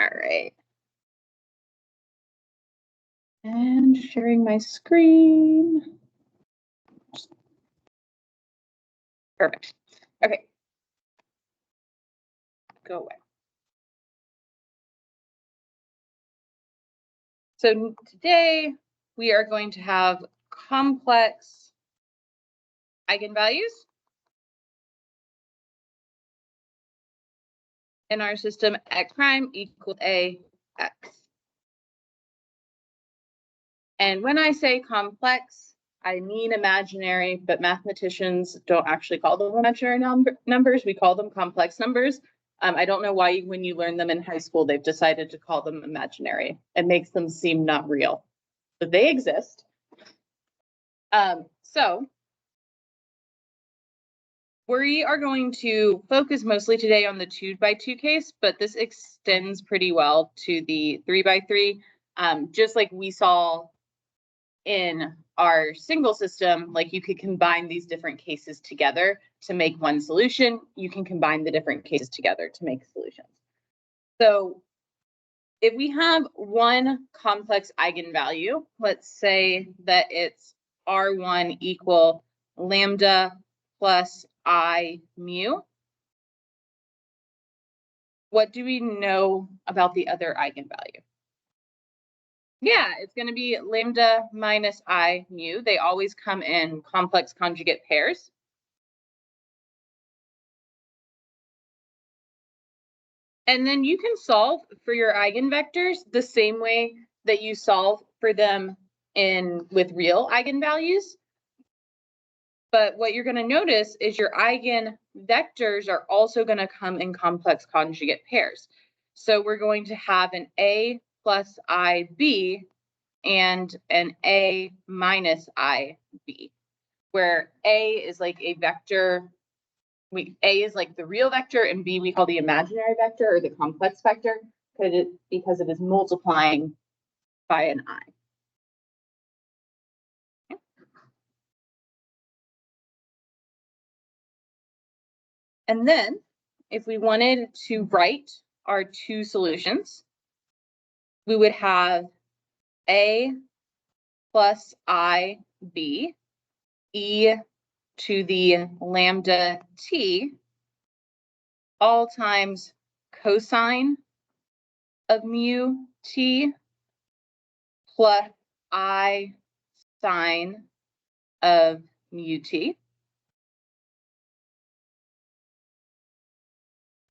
All right. And sharing my screen. Perfect. Okay. Go away. So today we are going to have complex eigenvalues in our system x prime equals ax. And when I say complex, I mean imaginary, but mathematicians don't actually call them imaginary numbers. We call them complex numbers. I don't know why when you learn them in high school, they've decided to call them imaginary. It makes them seem not real, but they exist. So we are going to focus mostly today on the 2x2 case, but this extends pretty well to the 3x3, just like we saw in our single system. Like you could combine these different cases together to make one solution. You can combine the different cases together to make solutions. So if we have one complex eigenvalue, let's say that it's R1 equal lambda plus I mu. What do we know about the other eigenvalue? Yeah, it's going to be lambda minus I mu. They always come in complex conjugate pairs. And then you can solve for your eigenvectors the same way that you solve for them with real eigenvalues. But what you're going to notice is your eigenvectors are also going to come in complex conjugate pairs. So we're going to have an A plus IB and an A minus IB, where A is like a vector. A is like the real vector, and B we call the imaginary vector or the complex vector because it is multiplying by an I. And then if we wanted to write our two solutions, we would have A plus IB e to the lambda t all times cosine of mu t plus I sine of mu t.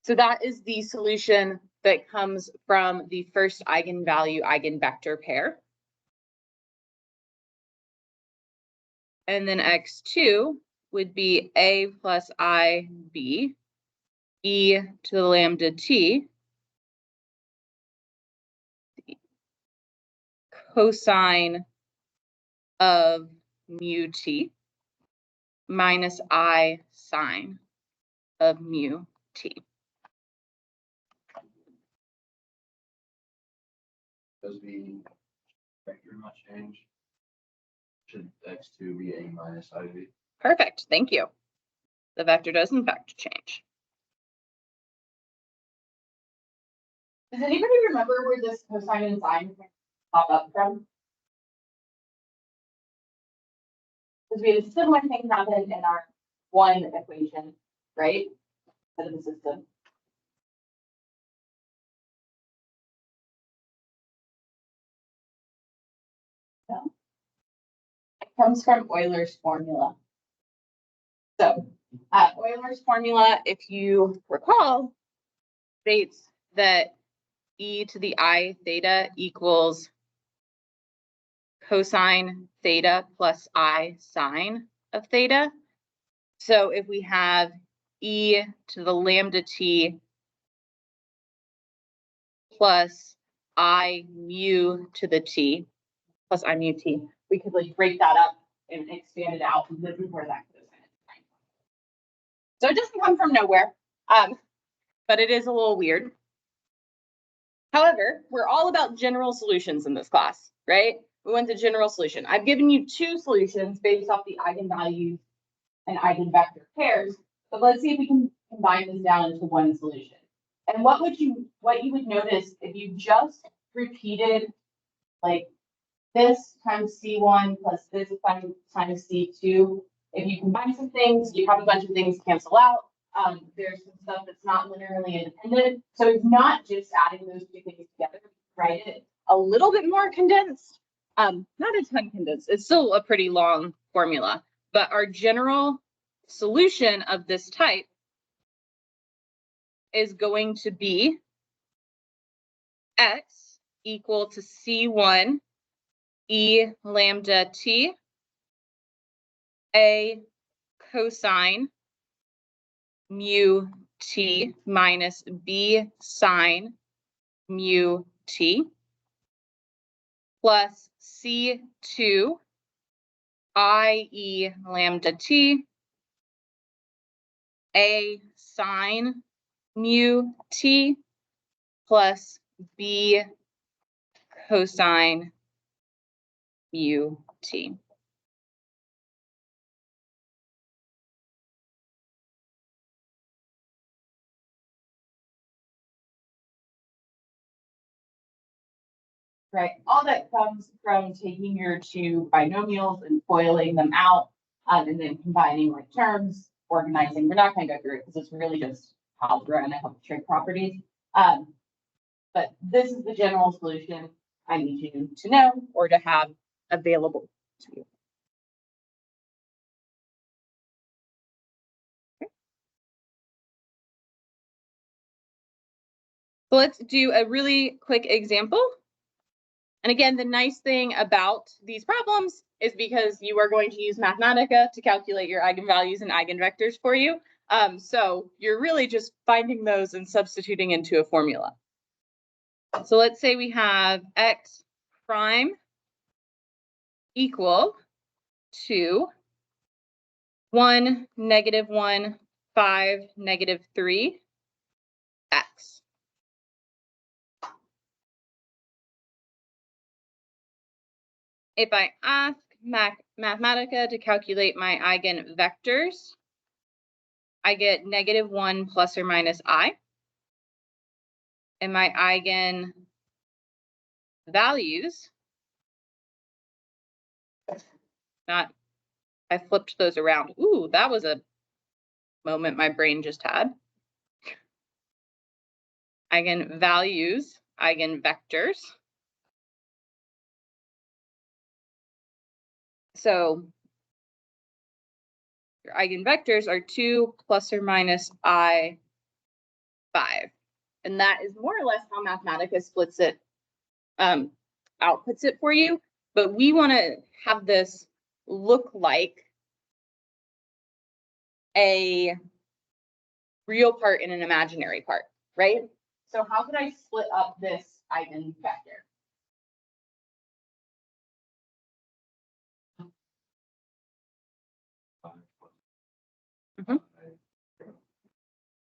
So that is the solution that comes from the first eigenvalue eigenvector pair. And then x2 would be A plus IB e to the lambda t cosine of mu t minus I sine of mu t. Does the vector not change? Should x2 be A minus IB? Perfect, thank you. The vector does in fact change. Does anybody remember where this cosine and sine pop up from? Because we had a similar thing happen in our one equation, right? Instead of the system. No. It comes from Euler's formula. So Euler's formula, if you recall, states that e to the I theta equals cosine theta plus I sine of theta. So if we have e to the lambda t plus I mu to the t plus I mu t, we could like break that up and expand it out. And this is where that goes. So it doesn't come from nowhere, but it is a little weird. However, we're all about general solutions in this class, right? We want the general solution. I've given you two solutions based off the eigenvalues and eigenvector pairs, but let's see if we can combine this down into one solution. And what you would notice if you just repeated like this times C1 plus this times C2, if you combine some things, you have a bunch of things cancel out. There's some stuff that's not linearly independent. So it's not just adding those two things together, right? It's a little bit more condensed, not a ton condensed. It's still a pretty long formula, but our general solution of this type is going to be x equal to C1 E lambda t, A cosine mu t minus B sine mu t, plus C2 I E lambda t, A sine mu t, plus B cosine mu t. Right, all that comes from taking your two binomials and FOILing them out, and then combining like terms, organizing. We're not going to go through it because it's really just algebra and a couple trig properties. But this is the general solution I need you to know or to have available to you. Okay. So let's do a really quick example. And again, the nice thing about these problems is because you are going to use Mathematica to calculate your eigenvalues and eigenvectors for you. So you're really just finding those and substituting into a formula. So let's say we have x prime equal to 1, -1, 5, -3, x. If I ask Mathematica to calculate my eigenvectors, I get -1 plus or minus I. And my eigenvalues, I flipped those around. Ooh, that was a moment my brain just had. Eigenvalues, eigenvectors. So your eigenvectors are 2 plus or minus I 5. And that is more or less how Mathematica splits it, outputs it for you. But we want to have this look like a real part and an imaginary part, right? So how could I split up this eigenvector?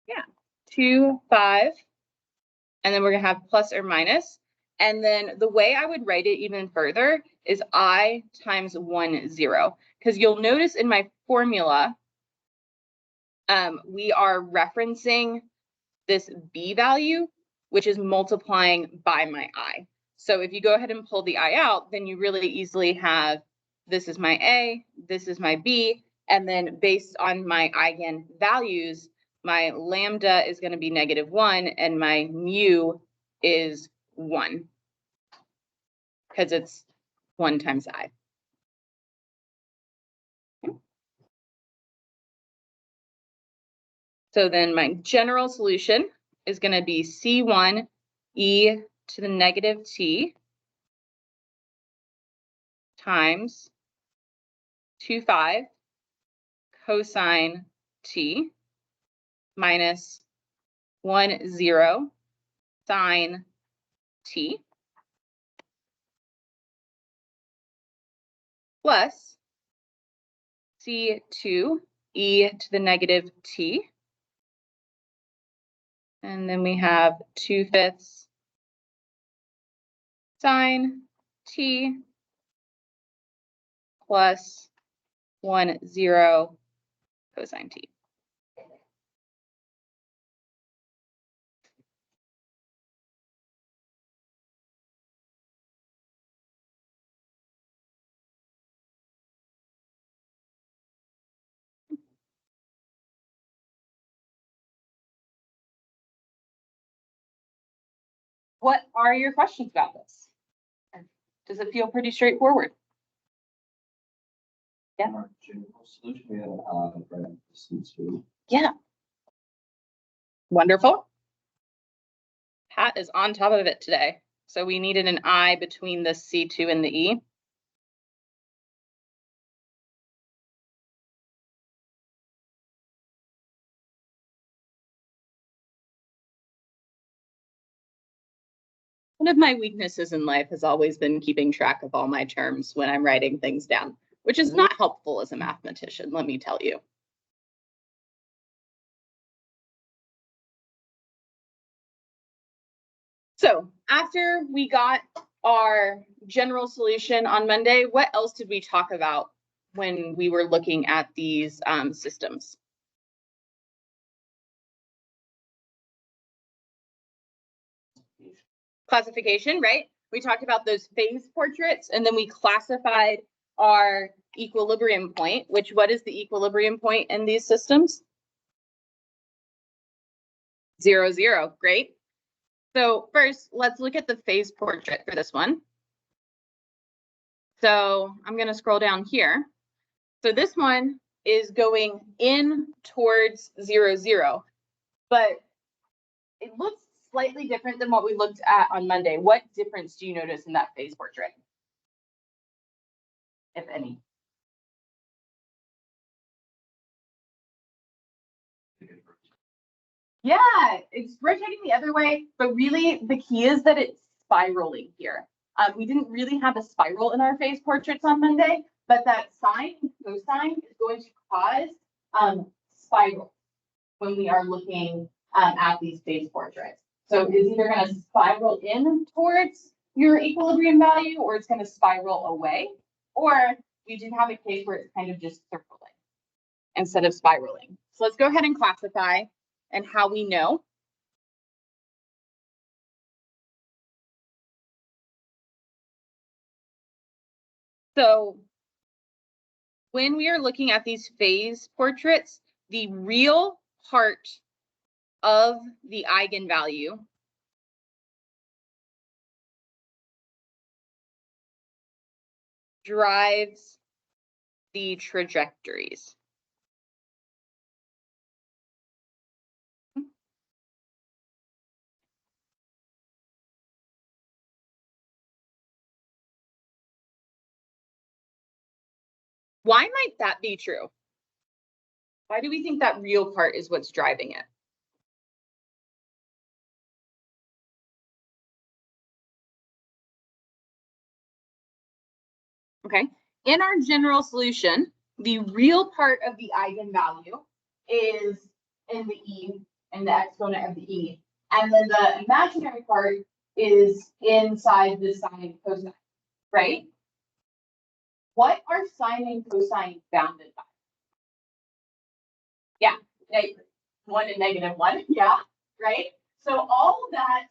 Yeah, 2, 5, and then we're gonna have plus or minus. And then the way I would write it even further is I times 1, 0. Because you'll notice in my formula, we are referencing this B value, which is multiplying by my I. So if you go ahead and pull the I out, then you really easily have, this is my A, this is my B, and then based on my eigenvalues, my lambda is going to be -1 and my mu is 1 because it's 1 times I. So then my general solution is going to be C1 e to the negative t times 2, 5 cosine t minus 1, 0 sine t plus C2 e to the negative t. And then we have 2/5 sine t plus 1, 0 cosine t. What are your questions about this? Does it feel pretty straightforward? Yeah. In our general solution, we have parentheses too. Yeah. Wonderful. Pat is on top of it today. So we needed an I between the C2 and the E. One of my weaknesses in life has always been keeping track of all my terms when I'm writing things down, which is not helpful as a mathematician, let me tell you. So after we got our general solution on Monday, what else did we talk about when we were looking at these systems? Classification, right? We talked about those phase portraits, and then we classified our equilibrium point, which what is the equilibrium point in these systems? 0, 0, great. So first, let's look at the phase portrait for this one. So I'm going to scroll down here. So this one is going in towards 0, 0, but it looks slightly different than what we looked at on Monday. What difference do you notice in that phase portrait, if any? Yeah, it's rotating the other way, but really the key is that it's spiraling here. We didn't really have a spiral in our phase portraits on Monday, but that sine and cosine is going to cause spiral when we are looking at these phase portraits. So it's either going to spiral in towards your equilibrium value, or it's going to spiral away, or we do have a case where it's kind of just circling instead of spiraling. So let's go ahead and classify and how we know. So when we are looking at these phase portraits, the real part of the eigenvalue drives the trajectories. Why might that be true? Why do we think that real part is what's driving it? Okay, in our general solution, the real part of the eigenvalue is in the E, in the exponent of the E. And then the imaginary part is inside the sine cosine, right? What are sine and cosine bounded by? Yeah, 1 and -1, yeah, right? So all that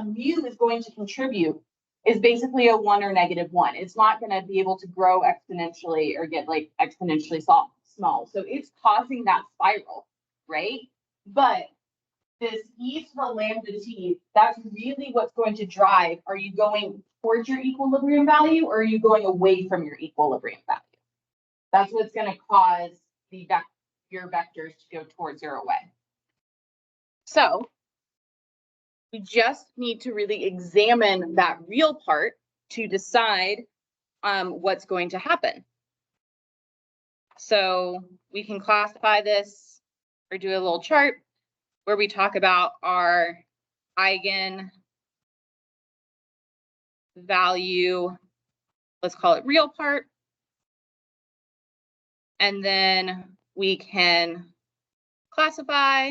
mu is going to contribute is basically a 1 or -1. It's not going to be able to grow exponentially or get like exponentially small. So it's causing that spiral, right? But this e to the lambda t, that's really what's going to drive. Are you going towards your equilibrium value, or are you going away from your equilibrium value? That's what's going to cause your vectors to go towards your away. So we just need to really examine that real part to decide what's going to happen. So we can classify this or do a little chart where we talk about our eigenvalue, let's call it real part. And then we can classify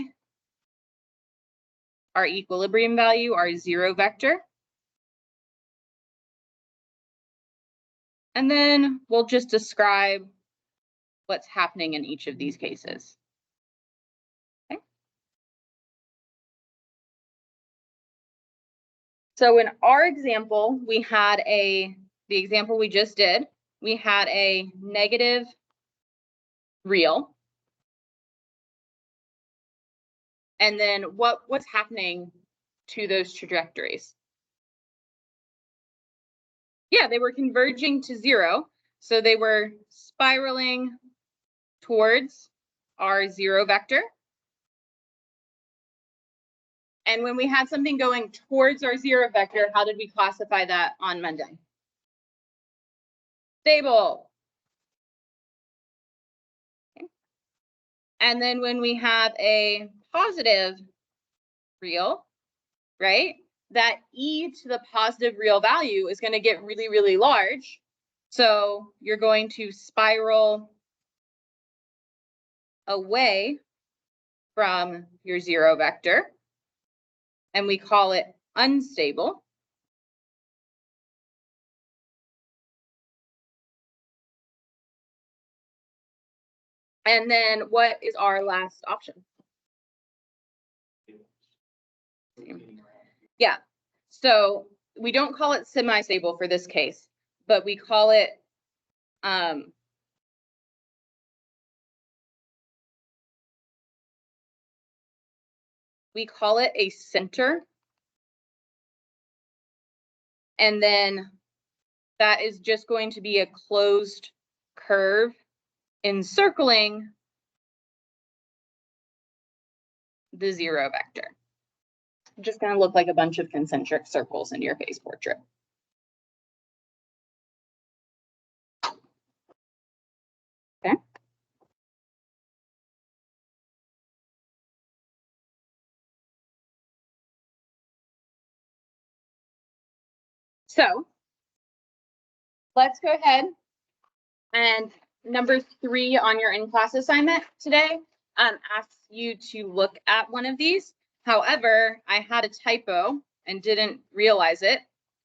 our equilibrium value, our 0 vector. And then we'll just describe what's happening in each of these cases. Okay. So in our example, we had the example we just did, we had a negative real. And then what's happening to those trajectories? Yeah, they were converging to 0. So they were spiraling towards our 0 vector. And when we had something going towards our 0 vector, how did we classify that on Monday? Stable. Okay. And then when we have a positive real, right, that e to the positive real value is going to get really, really large. So you're going to spiral away from your 0 vector, and we call it unstable. And then what is our last option? Yeah, so we don't call it semi-stable for this case, but we call it a center. And then that is just going to be a closed curve encircling the 0 vector. Just going to look like a bunch of concentric circles in your phase portrait. Okay. So let's go ahead and number 3 on your in-class assignment today asks you to look at one of these. However, I had a typo and didn't realize it.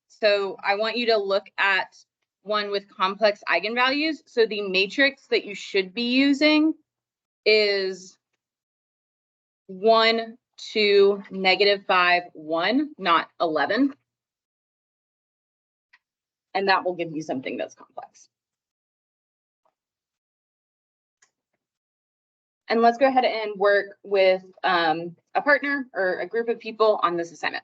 So I want you to look at one with complex eigenvalues. So the matrix that you should be using is 1, 2, -5, 1, not 11. And that will give you something that's complex. And let's go ahead and work with a partner or a group of people on this assignment.